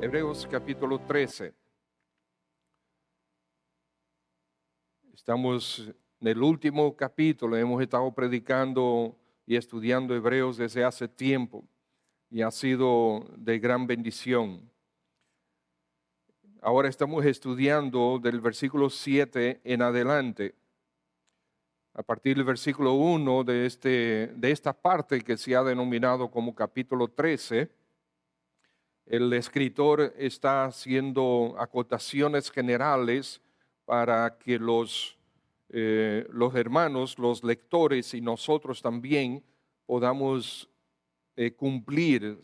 Hebreos capítulo 13. Estamos en el último capítulo, hemos estado predicando y estudiando Hebreos desde hace tiempo y ha sido de gran bendición. Ahora estamos estudiando del versículo 7 en adelante. A partir del versículo 1 de esta parte que se ha denominado como capítulo 13, el escritor está haciendo acotaciones generales para que los hermanos, los lectores y nosotros también podamos cumplir.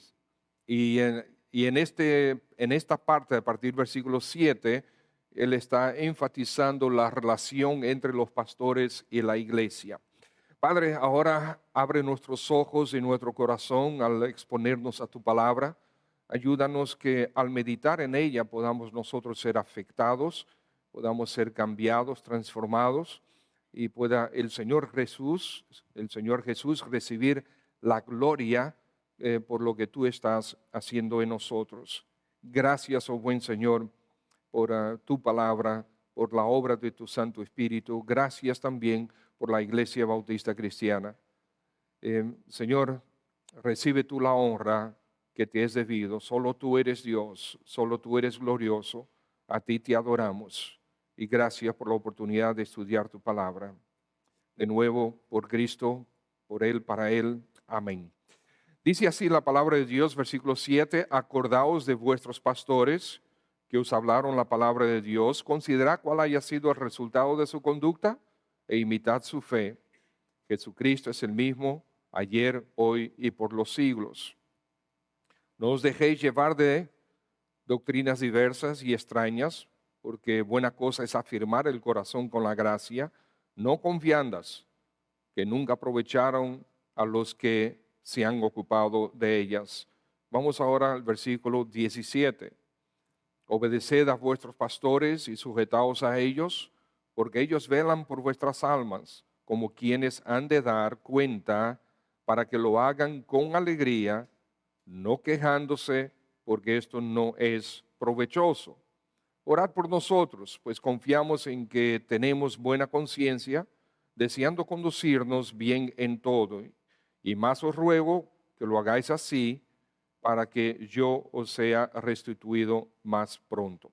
Y en esta parte, a partir del versículo 7, él está enfatizando la relación entre los pastores y la iglesia. Padre, ahora abre nuestros ojos y nuestro corazón al exponernos a tu palabra. Ayúdanos que al meditar en ella podamos nosotros ser afectados, podamos ser cambiados, transformados y pueda el Señor Jesús recibir la gloria por lo que tú estás haciendo en nosotros. Gracias, oh buen Señor, por tu palabra, por la obra de tu Santo Espíritu. Gracias también por la Iglesia Bautista Cristiana. Señor, recibe tú la honra que te es debido. Solo tú eres Dios, solo tú eres glorioso. A ti te adoramos. Y gracias por la oportunidad de estudiar tu palabra. De nuevo, por Cristo, por Él, para Él. Amén. Dice así la palabra de Dios, versículo 7, acordaos de vuestros pastores que os hablaron la palabra de Dios, considerad cuál haya sido el resultado de su conducta e imitad su fe. Jesucristo es el mismo ayer, hoy y por los siglos. No os dejéis llevar de doctrinas diversas y extrañas, porque buena cosa es afirmar el corazón con la gracia, no confiandas, que nunca aprovecharon a los que se han ocupado de ellas. Vamos ahora al versículo 17. Obedeced a vuestros pastores y sujetaos a ellos, porque ellos velan por vuestras almas, como quienes han de dar cuenta, para que lo hagan con alegría, no quejándose, porque esto no es provechoso. Orad por nosotros, pues confiamos en que tenemos buena conciencia, deseando conducirnos bien en todo. Y más os ruego que lo hagáis así, para que yo os sea restituido más pronto.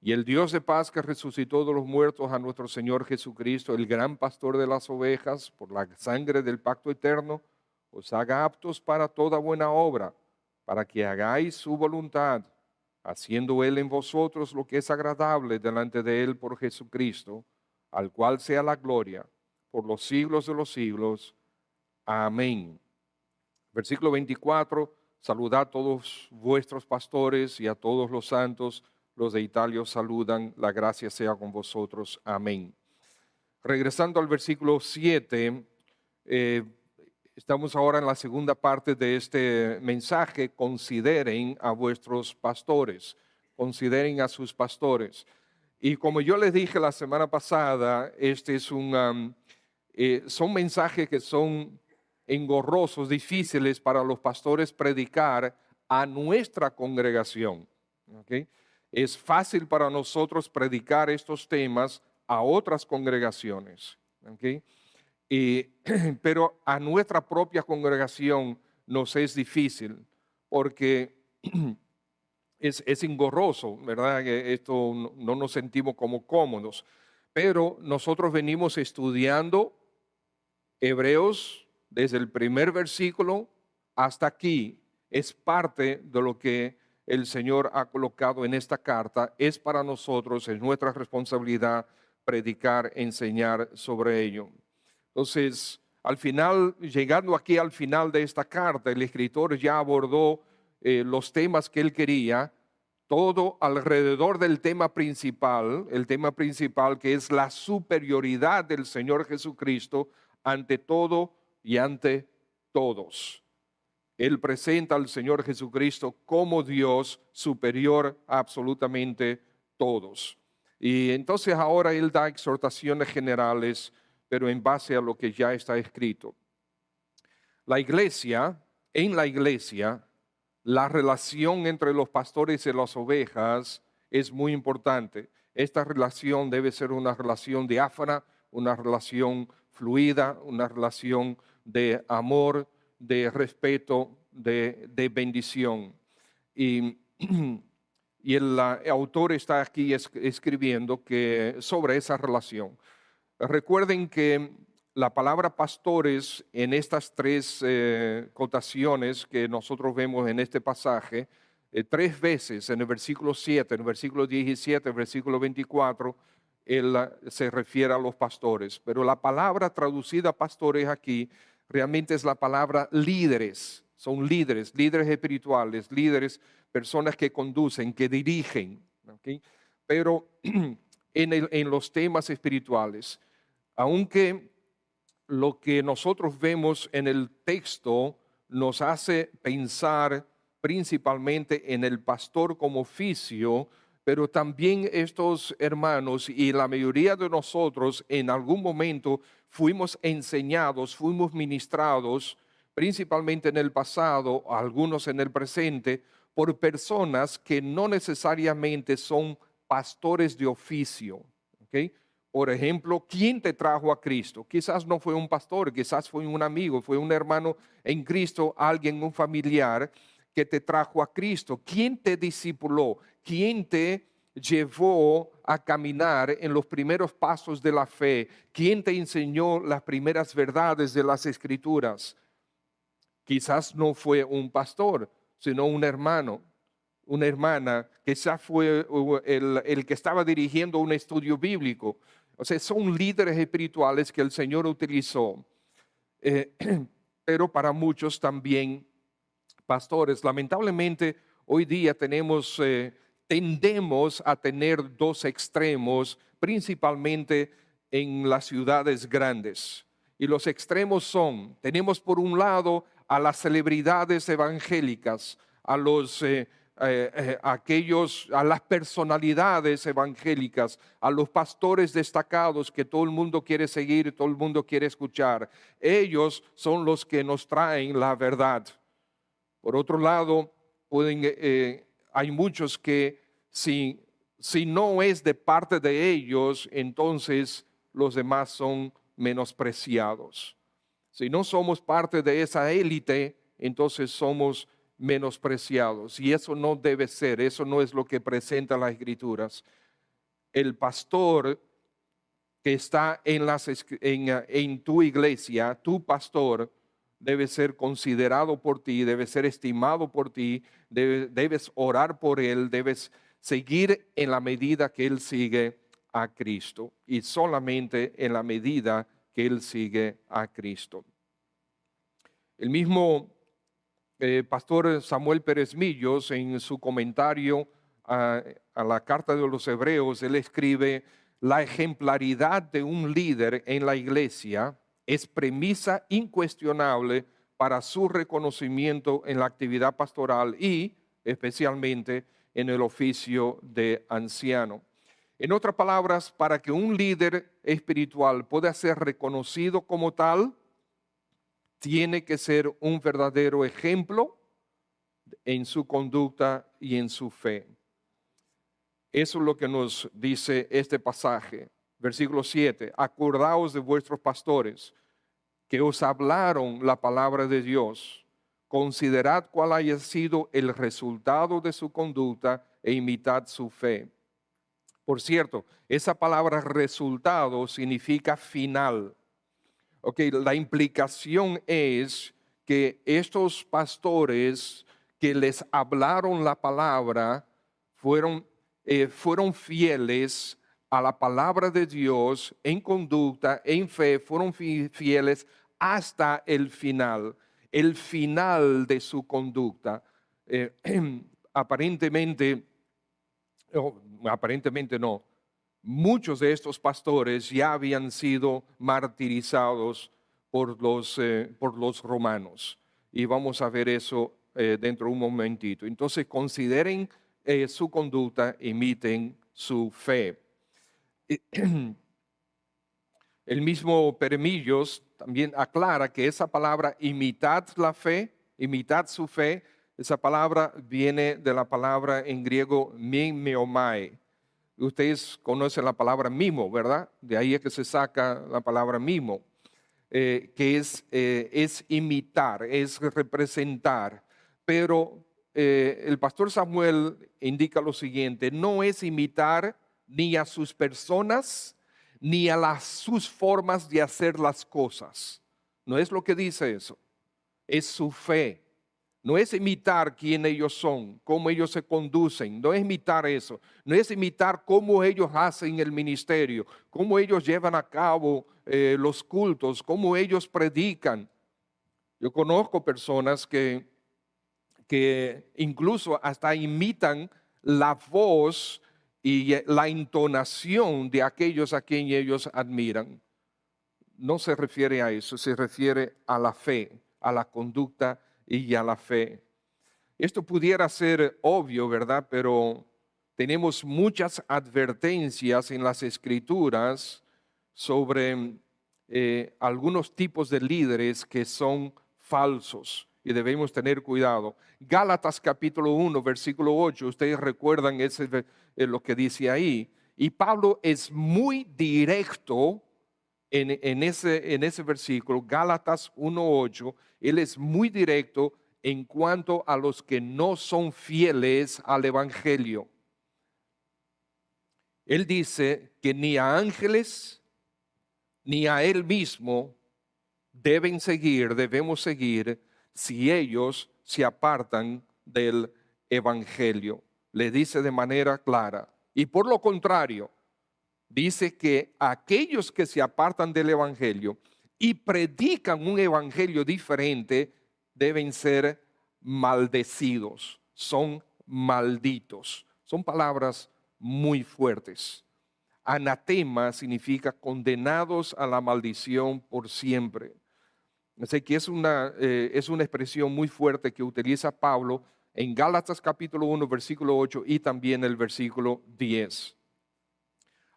Y el Dios de paz que resucitó de los muertos a nuestro Señor Jesucristo, el gran pastor de las ovejas, por la sangre del pacto eterno, os haga aptos para toda buena obra, para que hagáis su voluntad, haciendo Él en vosotros lo que es agradable delante de Él por Jesucristo, al cual sea la gloria por los siglos de los siglos. Amén. Versículo 24, saludad a todos vuestros pastores y a todos los santos. Los de Italia os saludan, la gracia sea con vosotros. Amén. Regresando al versículo 7, estamos ahora en la segunda parte de este mensaje. Consideren a vuestros pastores, consideren a sus pastores. Y como yo les dije la semana pasada, este es son mensajes que son engorrosos, difíciles para los pastores predicar a nuestra congregación. ¿Okay? Es fácil para nosotros predicar estos temas a otras congregaciones. ¿Okay? Pero a nuestra propia congregación nos es difícil porque es engorroso, ¿verdad? Que esto no nos sentimos como cómodos. Pero nosotros venimos estudiando Hebreos desde el primer versículo hasta aquí. Es parte de lo que el Señor ha colocado en esta carta. Es para nosotros, es nuestra responsabilidad predicar, enseñar sobre ello. Entonces, al final, llegando aquí al final de esta carta, el escritor ya abordó los temas que él quería, todo alrededor del tema principal, el tema principal que es la superioridad del Señor Jesucristo ante todo y ante todos. Él presenta al Señor Jesucristo como Dios superior a absolutamente todos. Y entonces ahora él da exhortaciones generales, pero en base a lo que ya está escrito. La iglesia, en la iglesia, la relación entre los pastores y las ovejas es muy importante. Esta relación debe ser una relación diáfana, una relación fluida, una relación de amor, de respeto, de bendición. Y, y el autor está aquí escribiendo sobre esa relación. Recuerden que la palabra pastores en estas tres cotaciones que nosotros vemos en este pasaje, tres veces en el versículo 7, en el versículo 17, en el versículo 24, él se refiere a los pastores. Pero la palabra traducida pastores aquí realmente es la palabra líderes. Son líderes, líderes espirituales, líderes, personas que conducen, que dirigen. ¿Okay? Pero en los temas espirituales, aunque lo que nosotros vemos en el texto nos hace pensar principalmente en el pastor como oficio, pero también estos hermanos y la mayoría de nosotros en algún momento fuimos enseñados, fuimos ministrados, principalmente en el pasado, algunos en el presente, por personas que no necesariamente son pastores de oficio. ¿Okay? Por ejemplo, ¿quién te trajo a Cristo? Quizás no fue un pastor, quizás fue un amigo, fue un hermano en Cristo, alguien, un familiar que te trajo a Cristo. ¿Quién te discipuló? ¿Quién te llevó a caminar en los primeros pasos de la fe? ¿Quién te enseñó las primeras verdades de las Escrituras? Quizás no fue un pastor, sino un hermano, una hermana, quizás fue el que estaba dirigiendo un estudio bíblico. O sea, son líderes espirituales que el Señor utilizó. Eh, pero para muchos también pastores. Lamentablemente, hoy día tendemos a tener dos extremos, principalmente en las ciudades grandes. Y los extremos tenemos por un lado a las celebridades evangélicas, a a las personalidades evangélicas, a los pastores destacados que todo el mundo quiere seguir, todo el mundo quiere escuchar. Ellos son los que nos traen la verdad. Por otro lado, hay muchos que si no es de parte de ellos, entonces los demás son menospreciados. Si no somos parte de esa élite, entonces somos menospreciados. Y eso no debe ser, eso no es lo que presentan las Escrituras. El pastor que está en tu iglesia, tu pastor, debe ser considerado por ti, debe ser estimado por ti, debes orar por él, debes seguir en la medida que él sigue a Cristo y solamente en la medida que él sigue a Cristo. El mismo pastor Samuel Pérez Millos, en su comentario a la carta de los Hebreos, él escribe: la ejemplaridad de un líder en la iglesia es premisa incuestionable para su reconocimiento en la actividad pastoral y especialmente en el oficio de anciano. En otras palabras, para que un líder espiritual pueda ser reconocido como tal, tiene que ser un verdadero ejemplo en su conducta y en su fe. Eso es lo que nos dice este pasaje. Versículo 7, acordaos de vuestros pastores que os hablaron la palabra de Dios. Considerad cuál haya sido el resultado de su conducta e imitad su fe. Por cierto, esa palabra resultado significa final. Okay, la implicación es que estos pastores que les hablaron la palabra fueron fieles a la palabra de Dios en conducta, en fe, fueron fieles hasta el final de su conducta. Aparentemente no. Muchos de estos pastores ya habían sido martirizados por los romanos. Y vamos a ver eso dentro de un momentito. Entonces consideren su conducta, imiten su fe. El mismo Permillos también aclara que esa palabra imitad la fe, imitad su fe, Esa palabra viene de la palabra en griego mimeomai. Ustedes conocen la palabra mimo, ¿verdad? De ahí es que se saca la palabra mimo, que es imitar, es representar. Pero el pastor Samuel indica lo siguiente: no es imitar ni a sus personas, ni a sus formas de hacer las cosas. No es lo que dice eso, es su fe. No es imitar quién ellos son, cómo ellos se conducen, no es imitar eso, no es imitar cómo ellos hacen el ministerio, cómo ellos llevan a cabo los cultos, cómo ellos predican. Yo conozco personas que incluso hasta imitan la voz y la entonación de aquellos a quien ellos admiran. No se refiere a eso, se refiere a la fe, a la conducta y a la fe. Esto pudiera ser obvio, ¿verdad? Pero tenemos muchas advertencias en las Escrituras sobre algunos tipos de líderes que son falsos y debemos tener cuidado. Gálatas capítulo 1, versículo 8, ustedes recuerdan lo que dice ahí. Y Pablo es muy directo en ese versículo, Gálatas 1:8, él es muy directo en cuanto a los que no son fieles al Evangelio. Él dice que ni a ángeles ni a él mismo debemos seguir si ellos se apartan del Evangelio. Le dice de manera clara. Y por lo contrario, dice que aquellos que se apartan del Evangelio y predican un Evangelio diferente deben ser maldecidos, son malditos. Son palabras muy fuertes. Anatema significa condenados a la maldición por siempre. Así que es una expresión muy fuerte que utiliza Pablo en Gálatas capítulo 1, versículo 8 y también el versículo 10.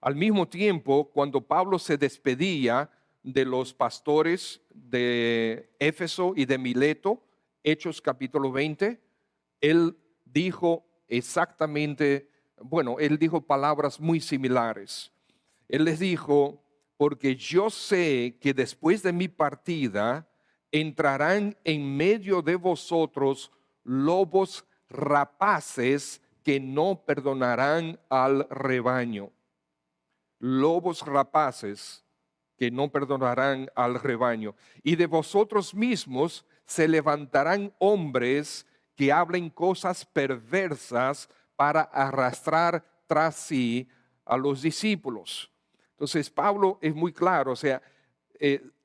Al mismo tiempo, cuando Pablo se despedía de los pastores de Éfeso y de Mileto, Hechos capítulo 20, él dijo exactamente, él dijo palabras muy similares. Él les dijo: porque yo sé que después de mi partida entrarán en medio de vosotros lobos rapaces que no perdonarán al rebaño. Lobos rapaces que no perdonarán al rebaño. Y de vosotros mismos se levantarán hombres que hablen cosas perversas para arrastrar tras sí a los discípulos. Entonces Pablo es muy claro, o sea,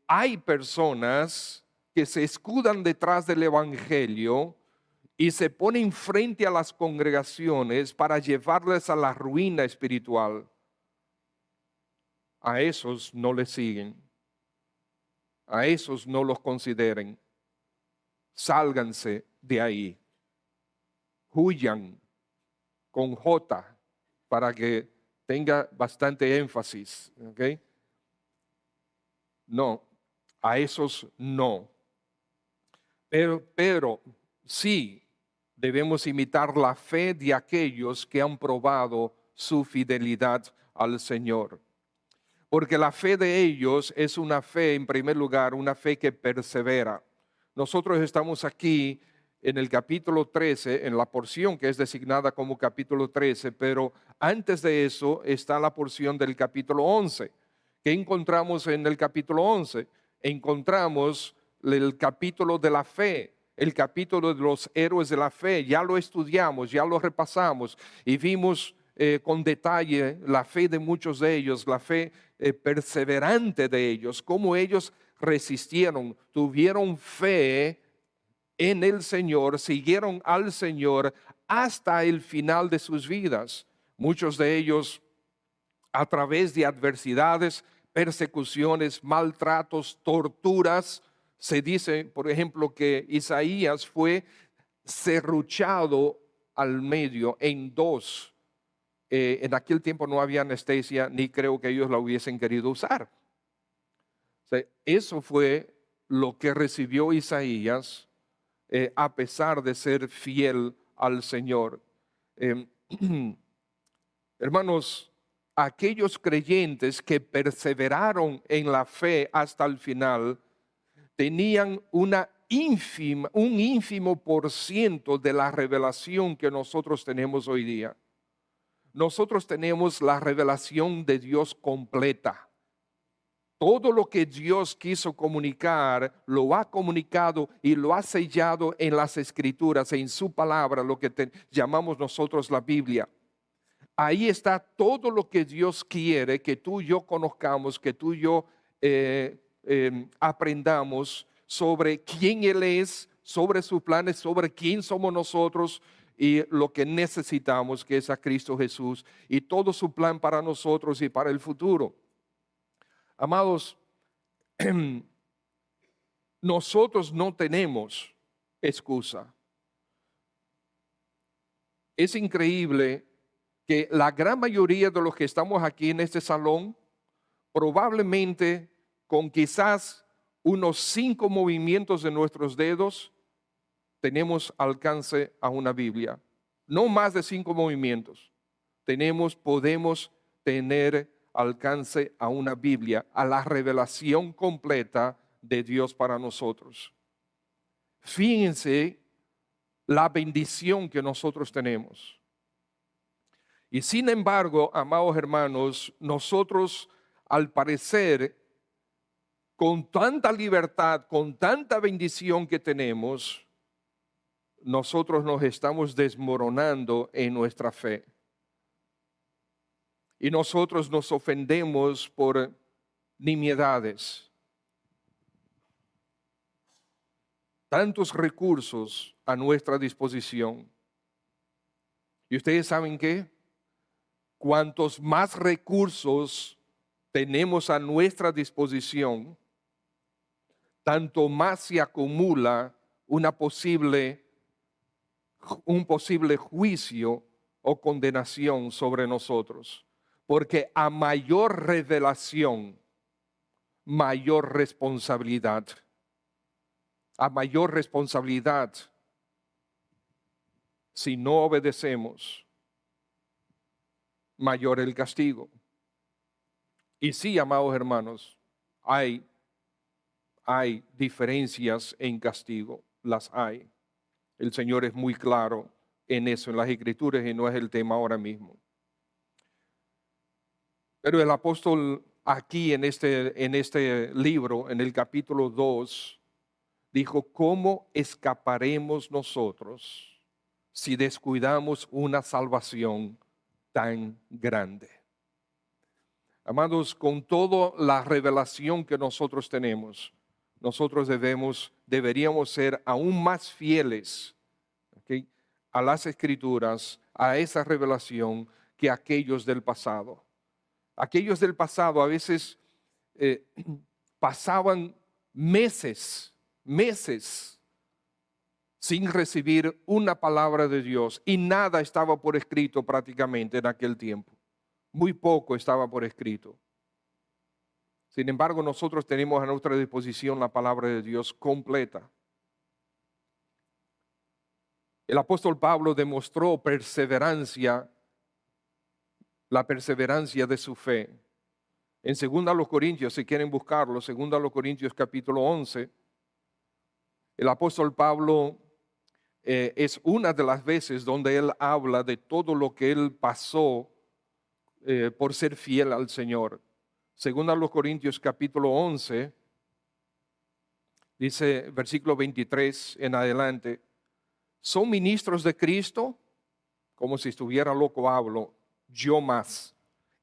hay personas que se escudan detrás del Evangelio y se ponen frente a las congregaciones para llevarles a la ruina espiritual. A esos no les siguen, a esos no los consideren. Sálganse de ahí, huyan con J para que tenga bastante énfasis, ¿ok? No, a esos no. Pero sí debemos imitar la fe de aquellos que han probado su fidelidad al Señor. Porque la fe de ellos es una fe, en primer lugar, una fe que persevera. Nosotros estamos aquí en el capítulo 13, en la porción que es designada como capítulo 13, pero antes de eso está la porción del capítulo 11. ¿Qué encontramos en el capítulo 11? Encontramos el capítulo de la fe, el capítulo de los héroes de la fe. Ya lo estudiamos, ya lo repasamos y vimos con detalle la fe de muchos de ellos, la fe perseverante de ellos, cómo ellos resistieron, tuvieron fe en el Señor, siguieron al Señor hasta el final de sus vidas. Muchos de ellos a través de adversidades, persecuciones, maltratos, torturas. Se dice, por ejemplo, que Isaías fue serruchado al medio en dos. En aquel tiempo no había anestesia, ni creo que ellos la hubiesen querido usar. O sea, eso fue lo que recibió Isaías a pesar de ser fiel al Señor. Eh, Hermanos, aquellos creyentes que perseveraron en la fe hasta el final tenían un ínfimo por ciento de la revelación que nosotros tenemos hoy día. Nosotros tenemos la revelación de Dios completa. Todo lo que Dios quiso comunicar, lo ha comunicado y lo ha sellado en las Escrituras, en su palabra, lo que llamamos nosotros la Biblia. Ahí está todo lo que Dios quiere que tú y yo conozcamos, que tú y yo aprendamos sobre quién Él es, sobre sus planes, sobre quién somos nosotros y lo que necesitamos, que es a Cristo Jesús y todo su plan para nosotros y para el futuro. Amados, nosotros no tenemos excusa. Es increíble que la gran mayoría de los que estamos aquí en este salón, probablemente con quizás unos 5 movimientos de nuestros dedos, tenemos alcance a una Biblia. No más de 5 movimientos. Podemos tener alcance a una Biblia, a la revelación completa de Dios para nosotros. Fíjense la bendición que nosotros tenemos. Y sin embargo, amados hermanos, nosotros al parecer, con tanta libertad, con tanta bendición que tenemos, nosotros nos estamos desmoronando en nuestra fe. Y nosotros nos ofendemos por nimiedades. Tantos recursos a nuestra disposición. ¿Y ustedes saben qué? Cuantos más recursos tenemos a nuestra disposición, tanto más se acumula un posible juicio o condenación sobre nosotros. Porque a mayor revelación, mayor responsabilidad. A mayor responsabilidad, si no obedecemos, mayor el castigo. Y sí, amados hermanos, hay diferencias en castigo, las hay. El Señor es muy claro en eso, en las Escrituras, y no es el tema ahora mismo. Pero el apóstol aquí en este libro, en el capítulo 2, dijo, ¿cómo escaparemos nosotros si descuidamos una salvación tan grande? Amados, con toda la revelación que nosotros tenemos, nosotros deberíamos ser aún más fieles, ¿okay?, a las Escrituras, a esa revelación, que aquellos del pasado. Aquellos del pasado a veces pasaban meses sin recibir una palabra de Dios y nada estaba por escrito prácticamente en aquel tiempo. Muy poco estaba por escrito. Sin embargo, nosotros tenemos a nuestra disposición la palabra de Dios completa. El apóstol Pablo demostró la perseverancia de su fe. En 2 Corintios, si quieren buscarlo, 2 Corintios capítulo 11, el apóstol Pablo es una de las veces donde él habla de todo lo que él pasó por ser fiel al Señor. 2 Corintios capítulo 11, dice versículo 23 en adelante, ¿son ministros de Cristo? Como si estuviera loco hablo, yo más,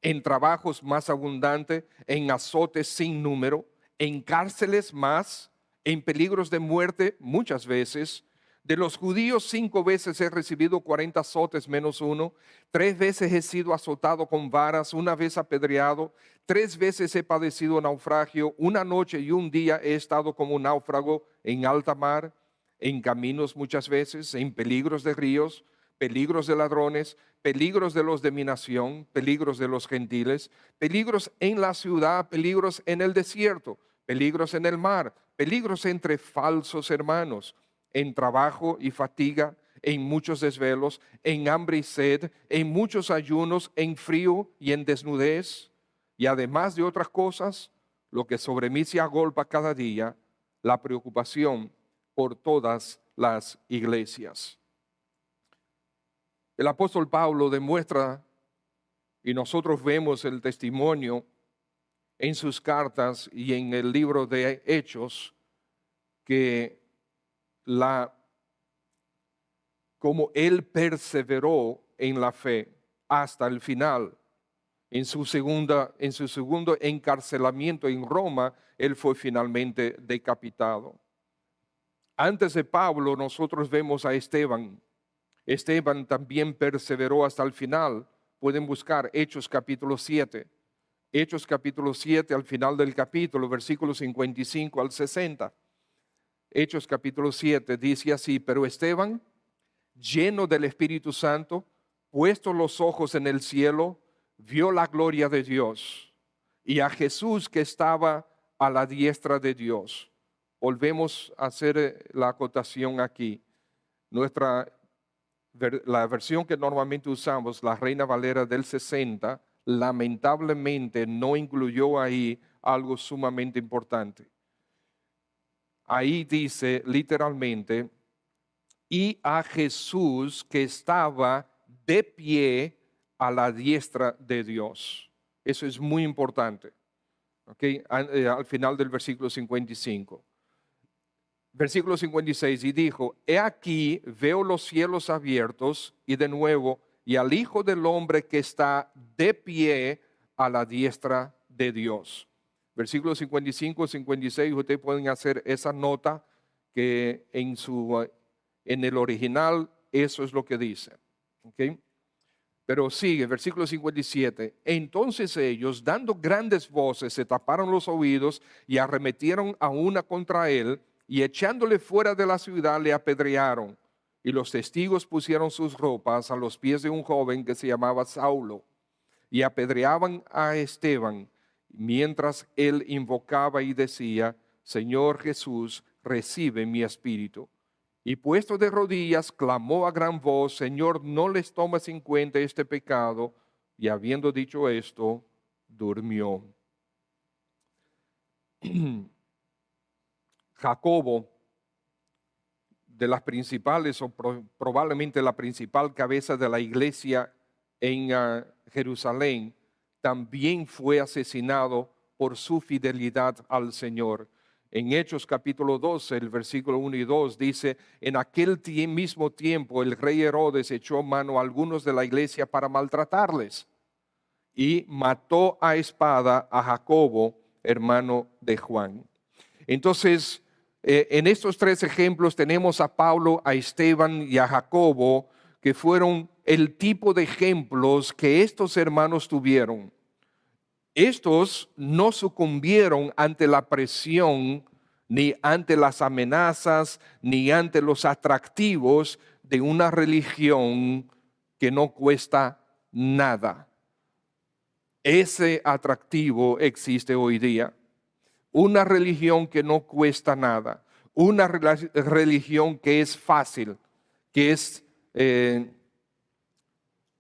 en trabajos más abundantes, en azotes sin número, en cárceles más, en peligros de muerte muchas veces. De los judíos 5 veces he recibido 40 azotes menos 1, 3 veces he sido azotado con varas, 1 vez apedreado, 3 veces he padecido naufragio, 1 noche y 1 día he estado como un náufrago en alta mar, en caminos muchas veces, en peligros de ríos, peligros de ladrones, peligros de los de mi nación, peligros de los gentiles, peligros en la ciudad, peligros en el desierto, peligros en el mar, peligros entre falsos hermanos, en trabajo y fatiga, en muchos desvelos, en hambre y sed, en muchos ayunos, en frío y en desnudez, y además de otras cosas, lo que sobre mí se agolpa cada día, la preocupación por todas las iglesias. El apóstol Pablo demuestra, y nosotros vemos el testimonio en sus cartas y en el libro de Hechos, que como él perseveró en la fe hasta el final. En su segundo encarcelamiento en Roma, él fue finalmente decapitado. Antes de Pablo, nosotros vemos a Esteban. Esteban también perseveró hasta el final. Pueden buscar Hechos capítulo 7. Hechos capítulo 7, al final del capítulo, versículos 55 al 60. Hechos capítulo 7 dice así: pero Esteban, lleno del Espíritu Santo, puesto los ojos en el cielo, vio la gloria de Dios y a Jesús que estaba a la diestra de Dios. Volvemos a hacer la acotación aquí. La versión que normalmente usamos, la Reina Valera del 60, lamentablemente no incluyó ahí algo sumamente importante. Ahí dice literalmente: y a Jesús que estaba de pie a la diestra de Dios. Eso es muy importante. ¿Okay? Al final del versículo 55. Versículo 56, y dijo: he aquí, veo los cielos abiertos, y de nuevo, y al Hijo del Hombre que está de pie a la diestra de Dios. Versículo 55, 56, ustedes pueden hacer esa nota que en el original eso es lo que dice. ¿Okay? Pero sigue, versículo 57. Entonces ellos, dando grandes voces, se taparon los oídos y arremetieron a una contra él, y echándole fuera de la ciudad le apedrearon. Y los testigos pusieron sus ropas a los pies de un joven que se llamaba Saulo, y apedreaban a Esteban, mientras él invocaba y decía: Señor Jesús, recibe mi espíritu. Y puesto de rodillas, clamó a gran voz: Señor, no les tomes en cuenta este pecado. Y habiendo dicho esto, durmió. Jacobo, de las principales o probablemente la principal cabeza de la iglesia en Jerusalén, también fue asesinado por su fidelidad al Señor. En Hechos capítulo 12, el versículo 1 y 2 dice: en aquel mismo tiempo el rey Herodes echó mano a algunos de la iglesia para maltratarles, y mató a espada a Jacobo, hermano de Juan. Entonces, en estos tres ejemplos tenemos a Pablo, a Esteban y a Jacobo, que fueron el tipo de ejemplos que estos hermanos tuvieron. Estos no sucumbieron ante la presión, ni ante las amenazas, ni ante los atractivos de una religión que no cuesta nada. Ese atractivo existe hoy día. Una religión que no cuesta nada, una religión que es fácil, que es,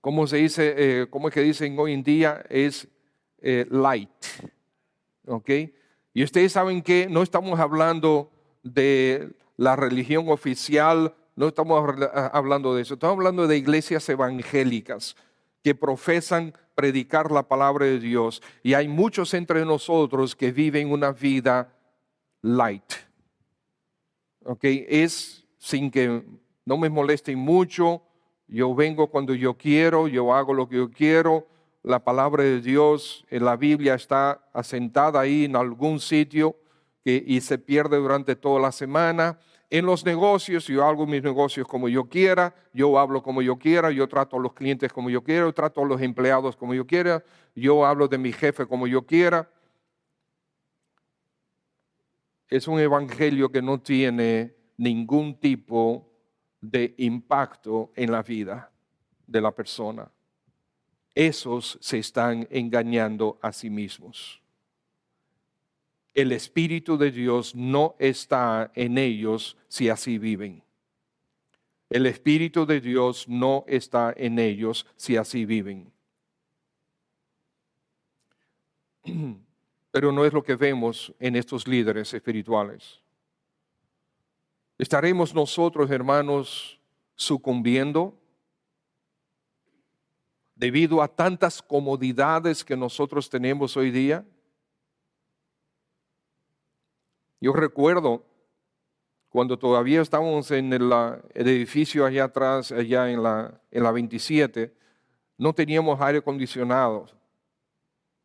¿cómo se dice? ¿Cómo es que dicen hoy en día? Es light, ¿ok? Y ustedes saben que no estamos hablando de la religión oficial, no estamos hablando de eso, estamos hablando de iglesias evangélicas que profesan predicar la palabra de Dios, y hay muchos entre nosotros que viven una vida light. Okay, es sin que no me molesten mucho, yo vengo cuando yo quiero, yo hago lo que yo quiero. La palabra de Dios en la Biblia está asentada ahí en algún sitio y se pierde durante toda la semana. En los negocios, yo hago mis negocios como yo quiera, yo hablo como yo quiera, yo trato a los clientes como yo quiera, yo trato a los empleados como yo quiera, yo hablo de mi jefe como yo quiera. Es un evangelio que no tiene ningún tipo de impacto en la vida de la persona. Esos se están engañando a sí mismos. El Espíritu de Dios no está en ellos si así viven. El Espíritu de Dios no está en ellos si así viven. Pero no es lo que vemos en estos líderes espirituales. ¿Estaremos nosotros, hermanos, sucumbiendo debido a tantas comodidades que nosotros tenemos hoy día? Yo recuerdo cuando todavía estábamos en el edificio allá atrás, allá en la 27, no teníamos aire acondicionado.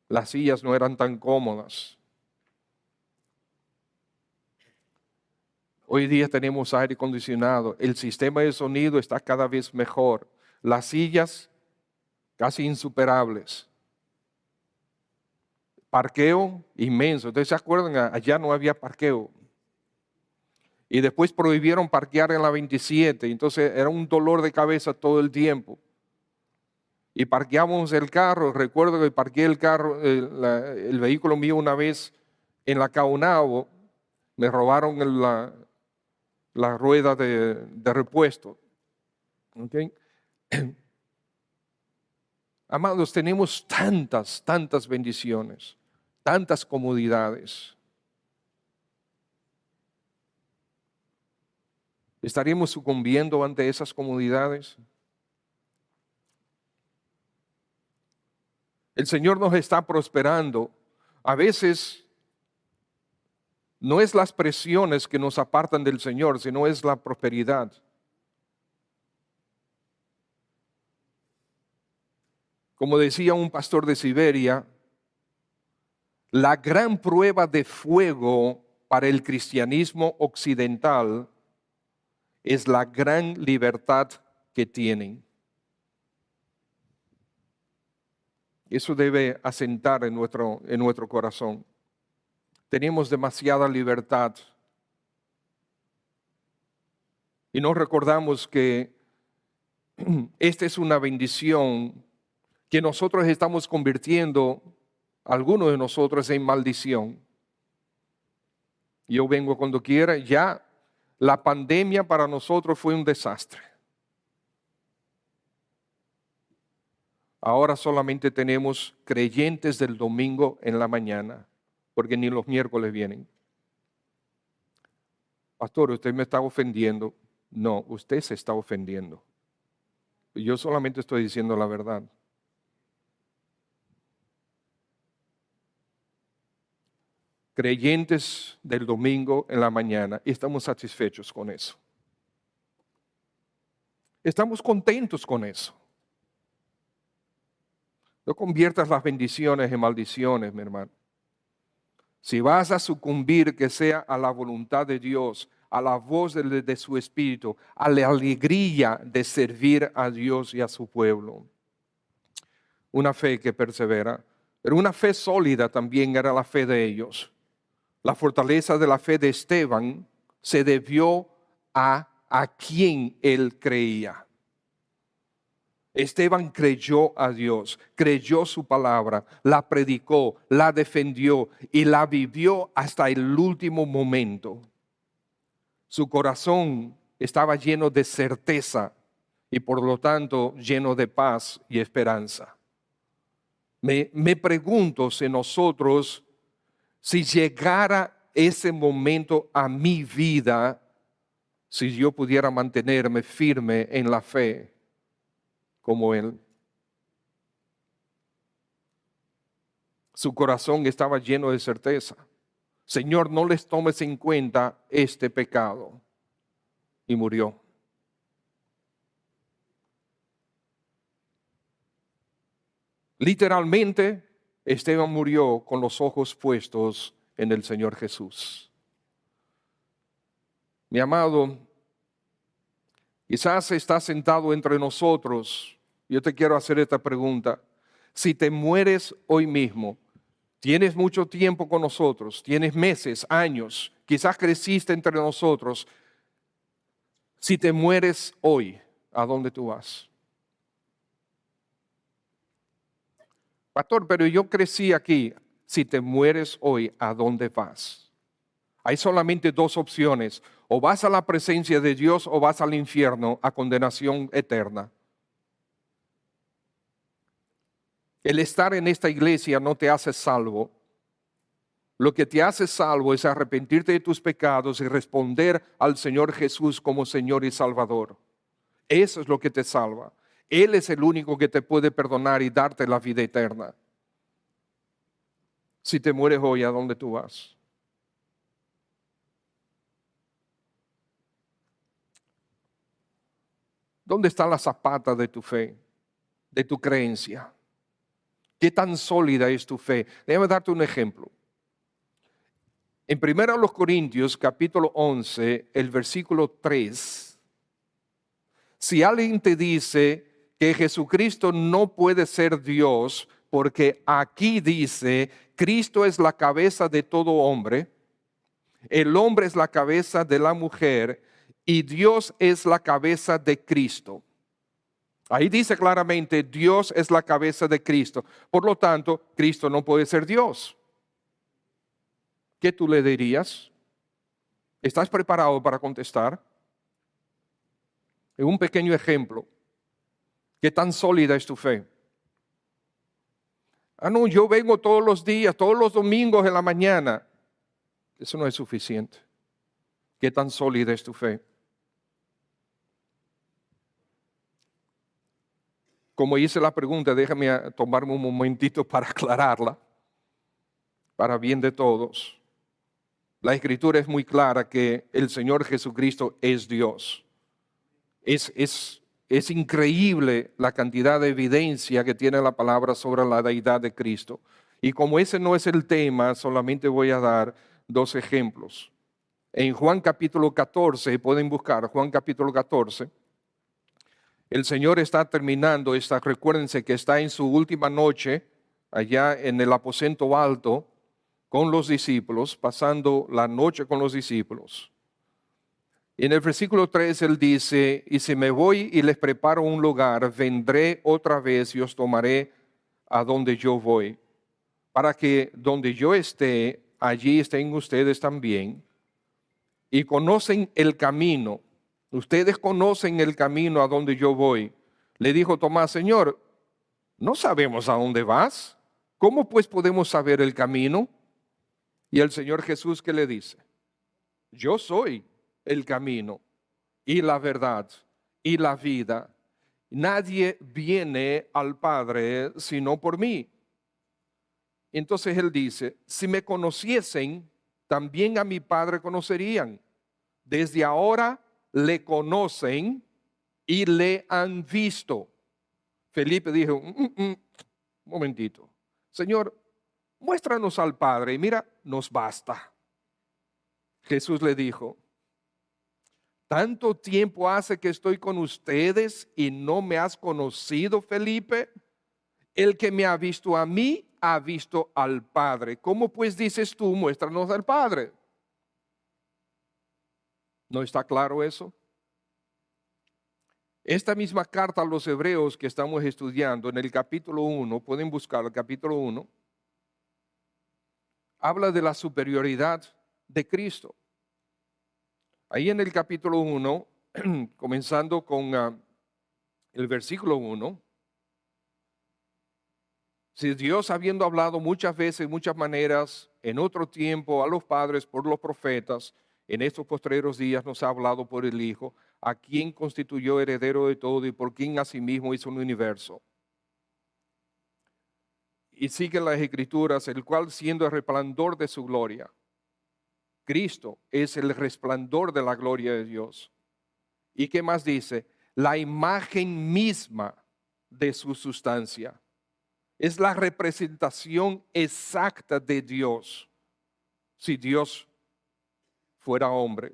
Las sillas no eran tan cómodas. Hoy día tenemos aire acondicionado. El sistema de sonido está cada vez mejor. Las sillas casi insuperables. Parqueo inmenso. ¿Ustedes se acuerdan? Allá no había parqueo. Y después prohibieron parquear en la 27. Entonces era un dolor de cabeza todo el tiempo. Y parqueamos el carro. Recuerdo que parqueé el carro, el vehículo mío una vez en la Caunabo. Me robaron la rueda de repuesto. ¿Okay? Amados, tenemos tantas bendiciones, tantas comodidades. ¿Estaríamos sucumbiendo ante esas comodidades? El Señor nos está prosperando. A veces no es las presiones que nos apartan del Señor, sino es la prosperidad. Como decía un pastor de Siberia, la gran prueba de fuego para el cristianismo occidental es la gran libertad que tienen. Eso debe asentar en nuestro corazón. Tenemos demasiada libertad. Y no recordamos que esta es una bendición que nosotros estamos convirtiendo, algunos de nosotros, en maldición. Yo vengo cuando quiera. Ya la pandemia para nosotros fue un desastre. Ahora solamente tenemos creyentes del domingo en la mañana, porque ni los miércoles vienen. Pastor, usted me está ofendiendo. No, usted se está ofendiendo. Yo solamente estoy diciendo la verdad. Creyentes del domingo en la mañana, y estamos satisfechos con eso. Estamos contentos con eso. No conviertas las bendiciones en maldiciones, mi hermano. Si vas a sucumbir, que sea a la voluntad de Dios, a la voz de su Espíritu, a la alegría de servir a Dios y a su pueblo. Una fe que persevera, pero una fe sólida también era la fe de ellos. La fortaleza de la fe de Esteban se debió a quien él creía. Esteban creyó a Dios, creyó su palabra, la predicó, la defendió y la vivió hasta el último momento. Su corazón estaba lleno de certeza y por lo tanto lleno de paz y esperanza. Me pregunto si nosotros, si llegara ese momento a mi vida, si yo pudiera mantenerme firme en la fe como él. Su corazón estaba lleno de certeza. Señor, no les tomes en cuenta este pecado. Y murió. Literalmente, Esteban murió con los ojos puestos en el Señor Jesús. Mi amado, quizás estás sentado entre nosotros. Yo te quiero hacer esta pregunta. Si te mueres hoy mismo, tienes mucho tiempo con nosotros, tienes meses, años, quizás creciste entre nosotros. Si te mueres hoy, ¿a dónde tú vas? Pastor, pero yo crecí aquí. si te mueres hoy, ¿a dónde vas? Hay solamente dos opciones. O vas a la presencia de Dios o vas al infierno a condenación eterna. El estar en esta iglesia no te hace salvo. Lo que te hace salvo es arrepentirte de tus pecados y responder al Señor Jesús como Señor y Salvador. Eso es lo que te salva. Él es el único que te puede perdonar y darte la vida eterna. Si te mueres hoy, ¿a dónde tú vas? ¿Dónde está la zapata de tu fe, de tu creencia? ¿Qué tan sólida es tu fe? Déjame darte un ejemplo. En 1 Corintios capítulo 11, el versículo 3, si alguien te dice que Jesucristo no puede ser Dios, porque aquí dice, Cristo es la cabeza de todo hombre, el hombre es la cabeza de la mujer y Dios es la cabeza de Cristo. Ahí dice claramente, Dios es la cabeza de Cristo. Por lo tanto, Cristo no puede ser Dios. ¿Qué tú le dirías? ¿Estás preparado para contestar? En un pequeño ejemplo, ¿qué tan sólida es tu fe? No, yo vengo todos los días, todos los domingos en la mañana. Eso no es suficiente. ¿Qué tan sólida es tu fe? Como hice la pregunta, déjame tomarme un momentito para aclararla, para bien de todos. La Escritura es muy clara que el Señor Jesucristo es Dios. Es increíble la cantidad de evidencia que tiene la palabra sobre la deidad de Cristo. Y como ese no es el tema, solamente voy a dar dos ejemplos. En Juan capítulo 14, pueden buscar Juan capítulo 14, el Señor está terminando recuérdense que está en su última noche, allá en el aposento alto, con los discípulos, pasando la noche con los discípulos. Y en el versículo 3 Él dice, y si me voy y les preparo un lugar, vendré otra vez y os tomaré a donde yo voy, para que donde yo esté, allí estén ustedes también. Y conocen el camino. Ustedes conocen el camino a donde yo voy. Le dijo Tomás, Señor, no sabemos a dónde vas. ¿Cómo pues podemos saber el camino? Y el Señor Jesús, ¿qué le dice? Yo soy el camino y la verdad y la vida. Nadie viene al Padre sino por mí. Entonces Él dice, si me conociesen, también a mi Padre conocerían. Desde ahora le conocen y le han visto. Felipe dijo, un momentito, Señor, muéstranos al Padre y mira, nos basta. Jesús le dijo, ¿tanto tiempo hace que estoy con ustedes y no me has conocido, Felipe? El que me ha visto a mí, ha visto al Padre. ¿Cómo pues dices tú, muéstranos al Padre? ¿No está claro eso? Esta misma carta a los hebreos que estamos estudiando en el capítulo 1, pueden buscar el capítulo 1, habla de la superioridad de Cristo. Ahí en el capítulo 1, comenzando con el versículo 1, si Dios habiendo hablado muchas veces, muchas maneras, en otro tiempo a los padres por los profetas, en estos postreros días nos ha hablado por el Hijo, a quien constituyó heredero de todo y por quien asimismo hizo un universo. Y siguen las Escrituras, el cual siendo el resplandor de su gloria, Cristo es el resplandor de la gloria de Dios. ¿Y qué más dice? La imagen misma de su sustancia. Es la representación exacta de Dios, si Dios fuera hombre.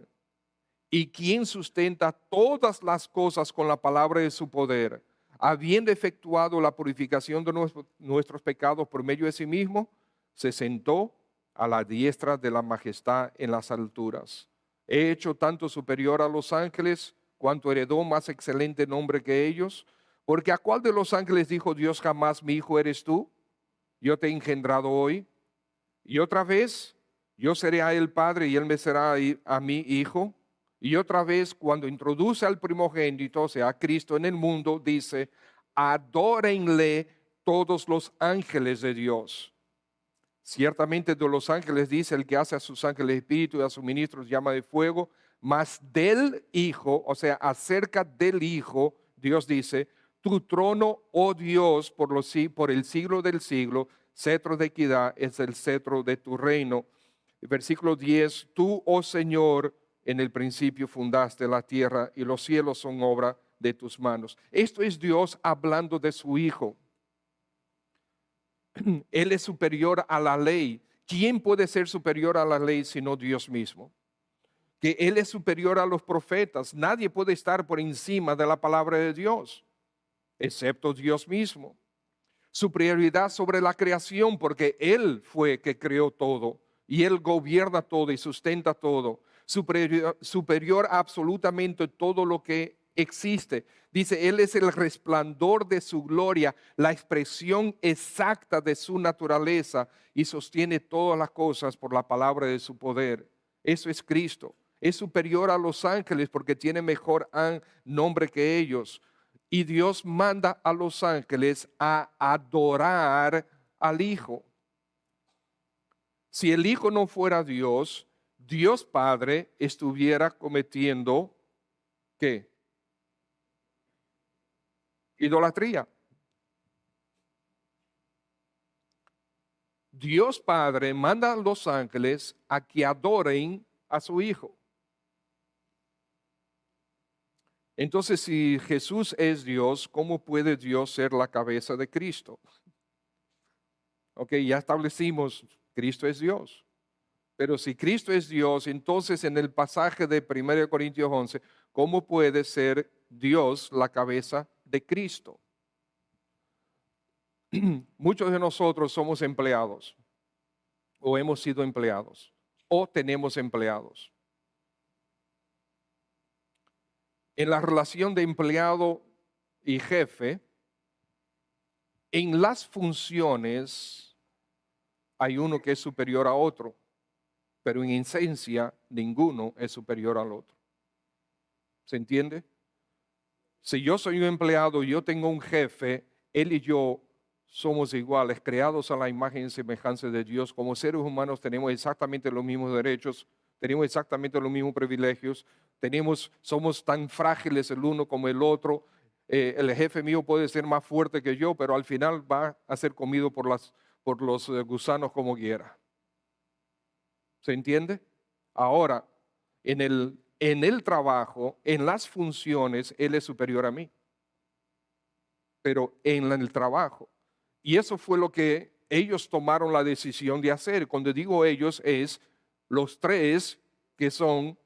Y quien sustenta todas las cosas con la palabra de su poder, habiendo efectuado la purificación de nuestros pecados por medio de sí mismo, se sentó a la diestra de la majestad en las alturas. He hecho tanto superior a los ángeles, cuanto heredó más excelente nombre que ellos. Porque ¿a cuál de los ángeles dijo Dios jamás, mi hijo eres tú? Yo te he engendrado hoy. Y otra vez, yo seré a él padre y él me será a mí hijo. Y otra vez, cuando introduce al primogénito, o sea, a Cristo en el mundo, dice, adórenle todos los ángeles de Dios. Ciertamente de los ángeles dice, el que hace a sus ángeles espíritu y a sus ministros llama de fuego, mas del Hijo, o sea, acerca del Hijo, Dios dice, tu trono, oh Dios, por el siglo del siglo, cetro de equidad es el cetro de tu reino. Versículo 10, tú, oh Señor, en el principio fundaste la tierra y los cielos son obra de tus manos. Esto es Dios hablando de su Hijo. Él es superior a la ley. ¿Quién puede ser superior a la ley sino Dios mismo? Que Él es superior a los profetas. Nadie puede estar por encima de la palabra de Dios, excepto Dios mismo. Superioridad sobre la creación, porque Él fue que creó todo y Él gobierna todo y sustenta todo. Superior a absolutamente todo lo que existe. Dice, Él es el resplandor de su gloria, la expresión exacta de su naturaleza y sostiene todas las cosas por la palabra de su poder. Eso es Cristo. Es superior a los ángeles porque tiene mejor nombre que ellos. Y Dios manda a los ángeles a adorar al Hijo. Si el Hijo no fuera Dios, Dios Padre estuviera cometiendo, ¿qué? Idolatría. Dios Padre manda a los ángeles a que adoren a su Hijo. Entonces, si Jesús es Dios, ¿cómo puede Dios ser la cabeza de Cristo? Ok, ya establecimos, Cristo es Dios. Pero si Cristo es Dios, entonces en el pasaje de 1 Corintios 11, ¿cómo puede ser Dios la cabeza de Cristo? Muchos de nosotros somos empleados, o hemos sido empleados, o tenemos empleados. En la relación de empleado y jefe, en las funciones hay uno que es superior a otro, pero en esencia ninguno es superior al otro. ¿Se entiende? Si yo soy un empleado y yo tengo un jefe, él y yo somos iguales, creados a la imagen y semejanza de Dios. Como seres humanos tenemos exactamente los mismos derechos, tenemos exactamente los mismos privilegios, somos tan frágiles el uno como el otro. El jefe mío puede ser más fuerte que yo, pero al final va a ser comido por los gusanos como quiera. ¿Se entiende? Ahora, en el trabajo, en las funciones, Él es superior a mí. Pero en el trabajo. Y eso fue lo que ellos tomaron la decisión de hacer. Cuando digo ellos es los tres que son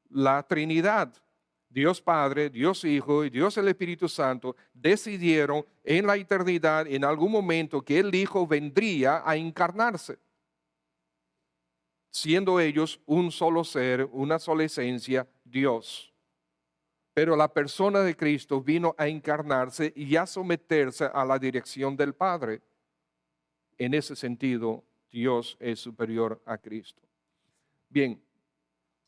la Trinidad. Dios Padre, Dios Hijo y Dios el Espíritu Santo decidieron en la eternidad, en algún momento, que el Hijo vendría a encarnarse, siendo ellos un solo ser, una sola esencia, Dios. Pero la persona de Cristo vino a encarnarse y a someterse a la dirección del Padre. En ese sentido, Dios es superior a Cristo. Bien,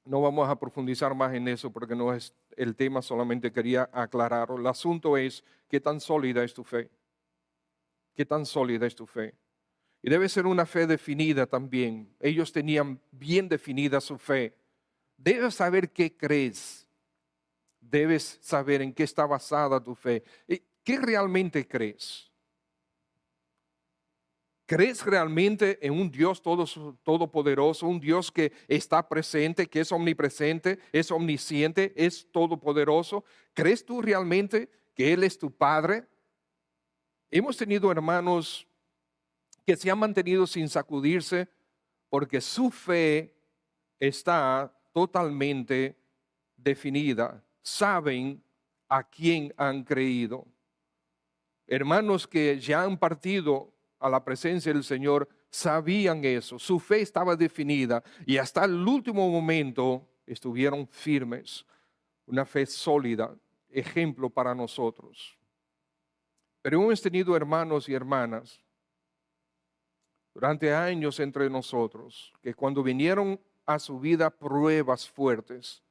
no vamos a profundizar más en eso porque no es el tema, solamente quería aclararlo. El asunto es qué tan sólida es tu fe. ¿Qué tan sólida es tu fe? Y debe ser una fe definida también. Ellos tenían bien definida su fe. Debes saber qué crees. Debes saber en qué está basada tu fe. ¿Qué realmente crees? ¿Crees realmente en un Dios todopoderoso, un Dios que está presente, que es omnipresente, es omnisciente, es todopoderoso? ¿Crees tú realmente que Él es tu Padre? Hemos tenido hermanos que se han mantenido sin sacudirse porque su fe está totalmente definida. Saben a quién han creído. Hermanos que ya han partido a la presencia del Señor sabían eso. Su fe estaba definida y hasta el último momento estuvieron firmes. Una fe sólida, ejemplo para nosotros. Pero hemos tenido hermanos y hermanas durante años entre nosotros, que cuando vinieron a su vida pruebas fuertes,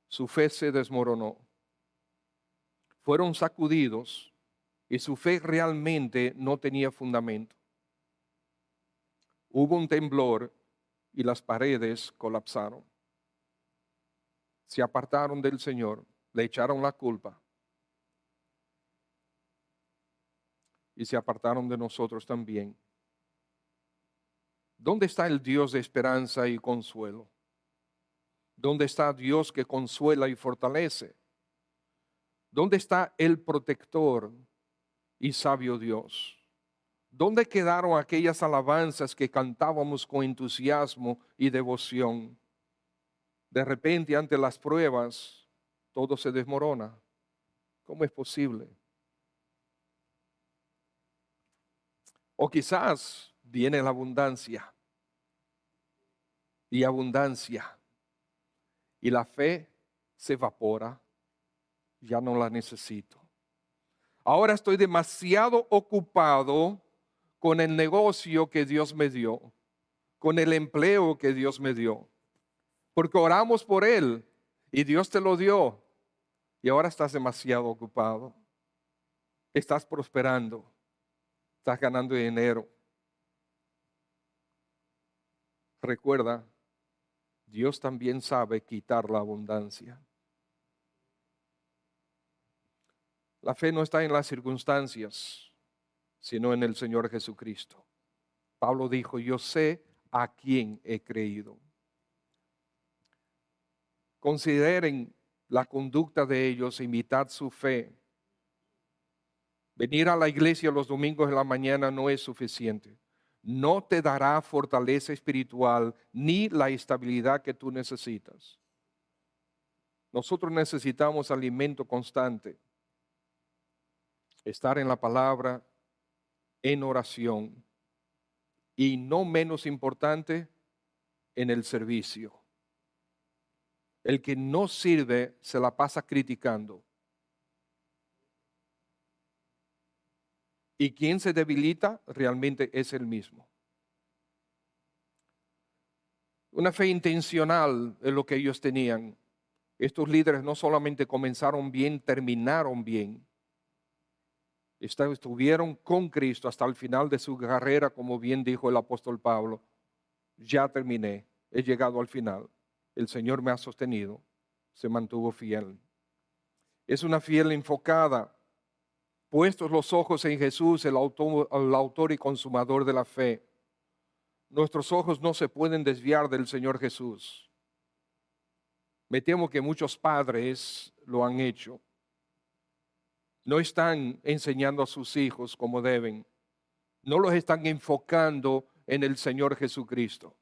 su fe se desmoronó. Fueron sacudidos y su fe realmente no tenía fundamento. Hubo un temblor y las paredes colapsaron. Se apartaron del Señor, le echaron la culpa y se apartaron de nosotros también. ¿Dónde está el Dios de esperanza y consuelo? ¿Dónde está Dios que consuela y fortalece? ¿Dónde está el protector y sabio Dios? ¿Dónde quedaron aquellas alabanzas que cantábamos con entusiasmo y devoción? De repente, ante las pruebas, todo se desmorona. ¿Cómo es posible? O quizás viene la abundancia y abundancia, y la fe se evapora, ya no la necesito. Ahora estoy demasiado ocupado con el negocio que Dios me dio, con el empleo que Dios me dio, porque oramos por él y Dios te lo dio, y ahora estás demasiado ocupado. Estás prosperando, estás ganando dinero. Recuerda, Dios también sabe quitar la abundancia. La fe no está en las circunstancias, sino en el Señor Jesucristo. Pablo dijo, yo sé a quién he creído. Consideren la conducta de ellos, imitad su fe. Venir a la iglesia los domingos en la mañana no es suficiente. No te dará fortaleza espiritual ni la estabilidad que tú necesitas. Nosotros necesitamos alimento constante. Estar en la palabra, en oración y no menos importante, en el servicio. El que no sirve se la pasa criticando. Y quien se debilita realmente es el mismo. Una fe intencional es lo que ellos tenían. Estos líderes no solamente comenzaron bien, terminaron bien. Estuvieron con Cristo hasta el final de su carrera, como bien dijo el apóstol Pablo. Ya terminé, he llegado al final. El Señor me ha sostenido, se mantuvo fiel. Es una fiel enfocada. Puestos los ojos en Jesús, el autor y consumador de la fe. Nuestros ojos no se pueden desviar del Señor Jesús. Me temo que muchos padres lo han hecho. No están enseñando a sus hijos como deben. No los están enfocando en el Señor Jesucristo.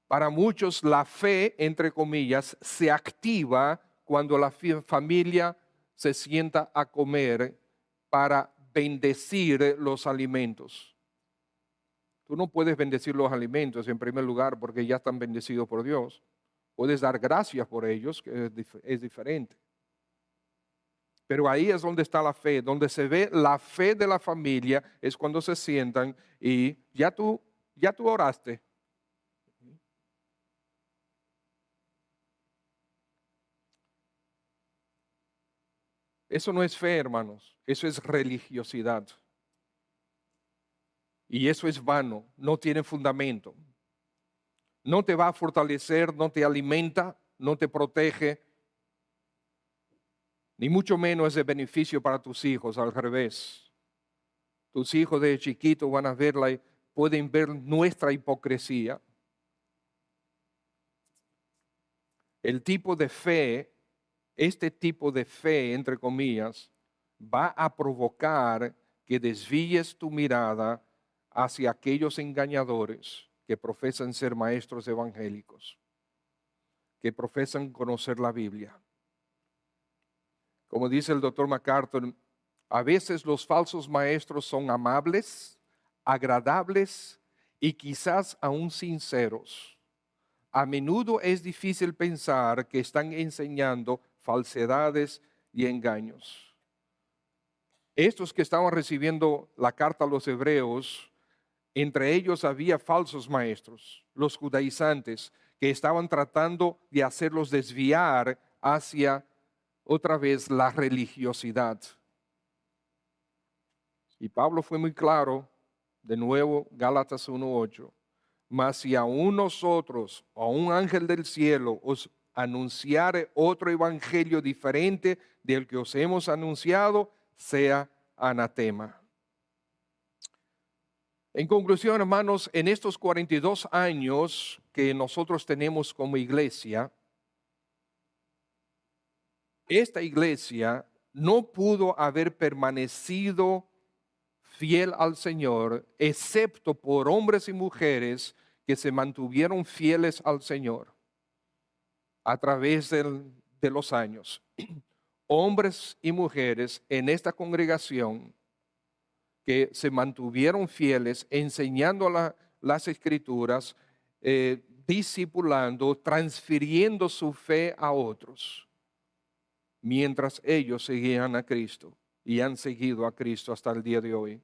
Para muchos la fe, entre comillas, se activa cuando la familia se sienta a comer para bendecir los alimentos. Tú no puedes bendecir los alimentos en primer lugar porque ya están bendecidos por Dios. Puedes dar gracias por ellos, que es diferente. Pero ahí es donde está la fe, donde se ve la fe de la familia, es cuando se sientan y ya tú oraste. Eso no es fe, hermanos, eso es religiosidad. Y eso es vano, no tiene fundamento. No te va a fortalecer, no te alimenta, no te protege, ni mucho menos es de beneficio para tus hijos, al revés. Tus hijos de chiquitos van a verla, pueden ver nuestra hipocresía. El tipo de fe, este tipo de fe, entre comillas, va a provocar que desvíes tu mirada hacia aquellos engañadores que profesan ser maestros evangélicos, que profesan conocer la Biblia. Como dice el doctor MacArthur, a veces los falsos maestros son amables, agradables y quizás aún sinceros. A menudo es difícil pensar que están enseñando falsedades y engaños. Estos que estaban recibiendo la carta a los hebreos Entre ellos había falsos maestros, los judaizantes, que estaban tratando de hacerlos desviar hacia otra vez la religiosidad. Y Pablo fue muy claro, de nuevo, Gálatas 1:8. Mas si aún nosotros o a un ángel del cielo os anunciare otro evangelio diferente del que os hemos anunciado, sea anatema. En conclusión, hermanos, en estos 42 años que nosotros tenemos como iglesia, esta iglesia no pudo haber permanecido fiel al Señor, excepto por hombres y mujeres que se mantuvieron fieles al Señor a través de los años. Hombres y mujeres en esta congregación que se mantuvieron fieles, enseñando las Escrituras, discipulando, transfiriendo su fe a otros, mientras ellos seguían a Cristo y han seguido a Cristo hasta el día de hoy.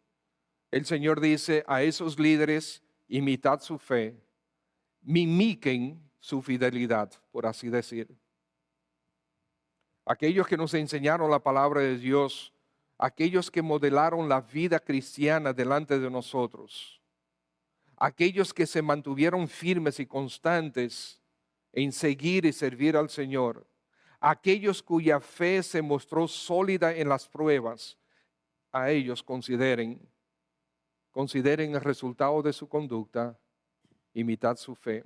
El Señor dice a esos líderes, imitad su fe, mimiquen su fidelidad, por así decir. Aquellos que nos enseñaron la palabra de Dios, aquellos que modelaron la vida cristiana delante de nosotros, aquellos que se mantuvieron firmes y constantes en seguir y servir al Señor, aquellos cuya fe se mostró sólida en las pruebas, a ellos consideren el resultado de su conducta, imitad su fe.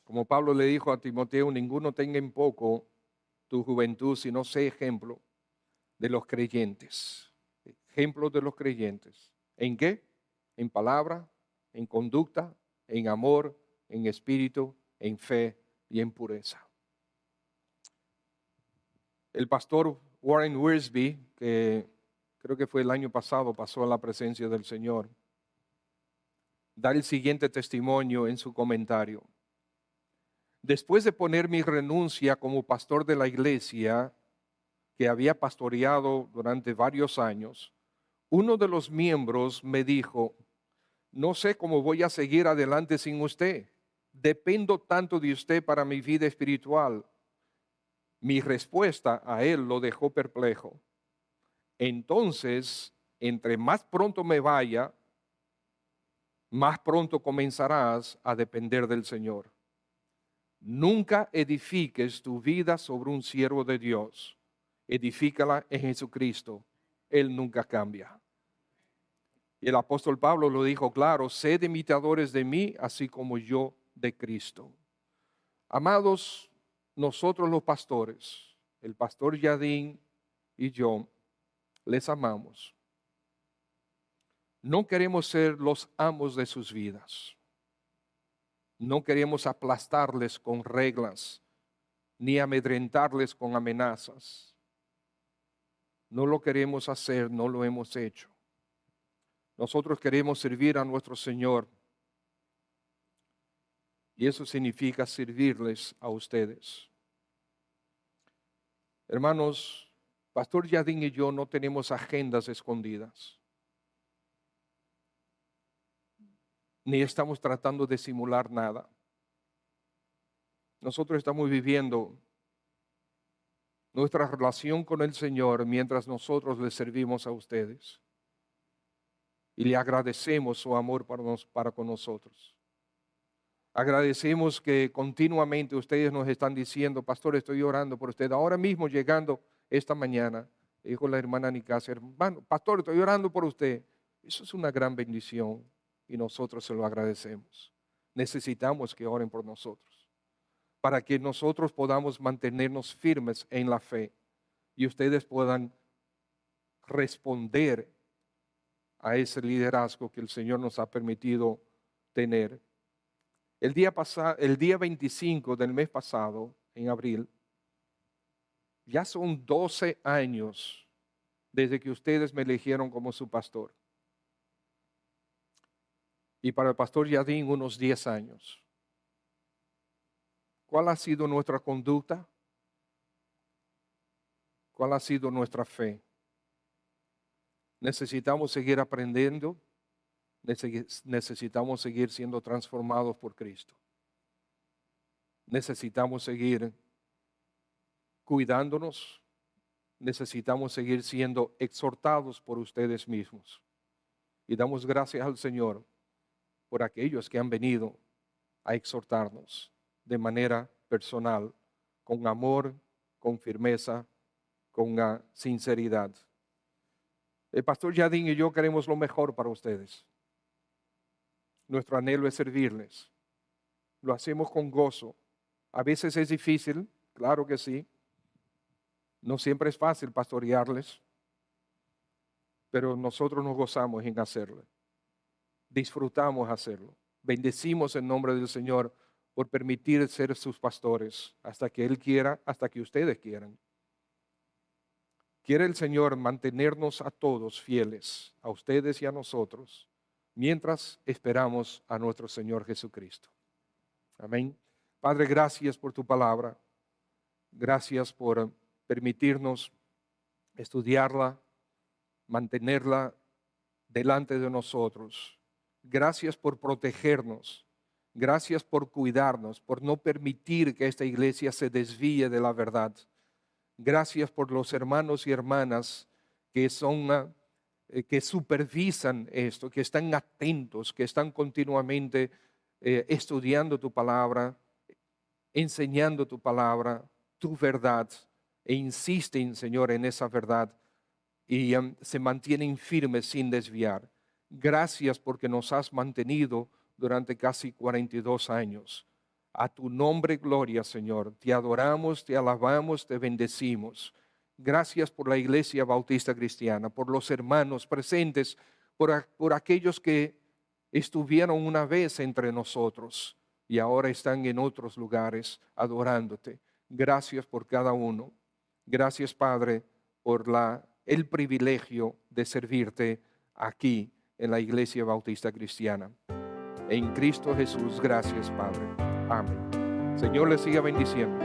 Como Pablo le dijo a Timoteo, ninguno tenga en poco tu juventud, sino sé ejemplo de los creyentes. Ejemplo de los creyentes. ¿En qué? En palabra, en conducta, en amor, en espíritu, en fe y en pureza. El pastor Warren Wiersbe, que creo que fue el año pasado, pasó a la presencia del Señor, da el siguiente testimonio en su comentario. Después de poner mi renuncia como pastor de la iglesia que había pastoreado durante varios años, uno de los miembros me dijo, no sé cómo voy a seguir adelante sin usted. Dependo tanto de usted para mi vida espiritual. Mi respuesta a él lo dejó perplejo. Entonces, entre más pronto me vaya, más pronto comenzarás a depender del Señor. Nunca edifiques tu vida sobre un siervo de Dios. Edifícala en Jesucristo. Él nunca cambia. Y el apóstol Pablo lo dijo claro, sed imitadores de mí, así como yo de Cristo. Amados, nosotros los pastores, el pastor Yadín y yo, les amamos. No queremos ser los amos de sus vidas. No queremos aplastarles con reglas, ni amedrentarles con amenazas. No lo queremos hacer, no lo hemos hecho. Nosotros queremos servir a nuestro Señor. Y eso significa servirles a ustedes. Hermanos, Pastor Yadín y yo no tenemos agendas escondidas. Ni estamos tratando de simular nada. Nosotros estamos viviendo nuestra relación con el Señor mientras nosotros les servimos a ustedes. Y le agradecemos su amor para con nosotros. Agradecemos que continuamente ustedes nos están diciendo, pastor, estoy orando por usted. Ahora mismo llegando esta mañana, dijo la hermana Nicasio, hermano, pastor, estoy orando por usted. Eso es una gran bendición y nosotros se lo agradecemos. Necesitamos que oren por nosotros, para que nosotros podamos mantenernos firmes en la fe y ustedes puedan responder a ese liderazgo que el Señor nos ha permitido tener. El día 25 del mes pasado, en abril, ya son 12 años desde que ustedes me eligieron como su pastor. Y para el pastor Yadín unos 10 años. ¿Cuál ha sido nuestra conducta? ¿Cuál ha sido nuestra fe? Necesitamos seguir aprendiendo. necesitamos seguir siendo transformados por Cristo. Necesitamos seguir cuidándonos. Necesitamos seguir siendo exhortados por ustedes mismos. Y damos gracias al Señor por aquellos que han venido a exhortarnos de manera personal, con amor, con firmeza, con sinceridad. El pastor Yadín y yo queremos lo mejor para ustedes. Nuestro anhelo es servirles. Lo hacemos con gozo. A veces es difícil, claro que sí. No siempre es fácil pastorearles, pero nosotros nos gozamos en hacerlo. Disfrutamos hacerlo. Bendecimos el nombre del Señor por permitir ser sus pastores hasta que Él quiera, hasta que ustedes quieran. Quiere el Señor mantenernos a todos fieles, a ustedes y a nosotros, mientras esperamos a nuestro Señor Jesucristo. Amén. Padre, gracias por tu palabra. Gracias por permitirnos estudiarla, mantenerla delante de nosotros. Gracias por protegernos. Gracias por cuidarnos, por no permitir que esta iglesia se desvíe de la verdad. Gracias por los hermanos y hermanas que que supervisan esto, que están atentos, que están continuamente estudiando tu palabra, enseñando tu palabra, tu verdad, e insisten, Señor, en esa verdad y se mantienen firmes sin desviar. Gracias porque nos has mantenido durante casi 42 años. A tu nombre, gloria, Señor. Te adoramos, te alabamos, te bendecimos. Gracias por la Iglesia Bautista Cristiana, por los hermanos presentes, por aquellos que estuvieron una vez entre nosotros y ahora están en otros lugares adorándote. Gracias por cada uno. Gracias, Padre, por el privilegio de servirte aquí en la Iglesia Bautista Cristiana. En Cristo Jesús, gracias, Padre. Amén. Señor les siga bendiciendo.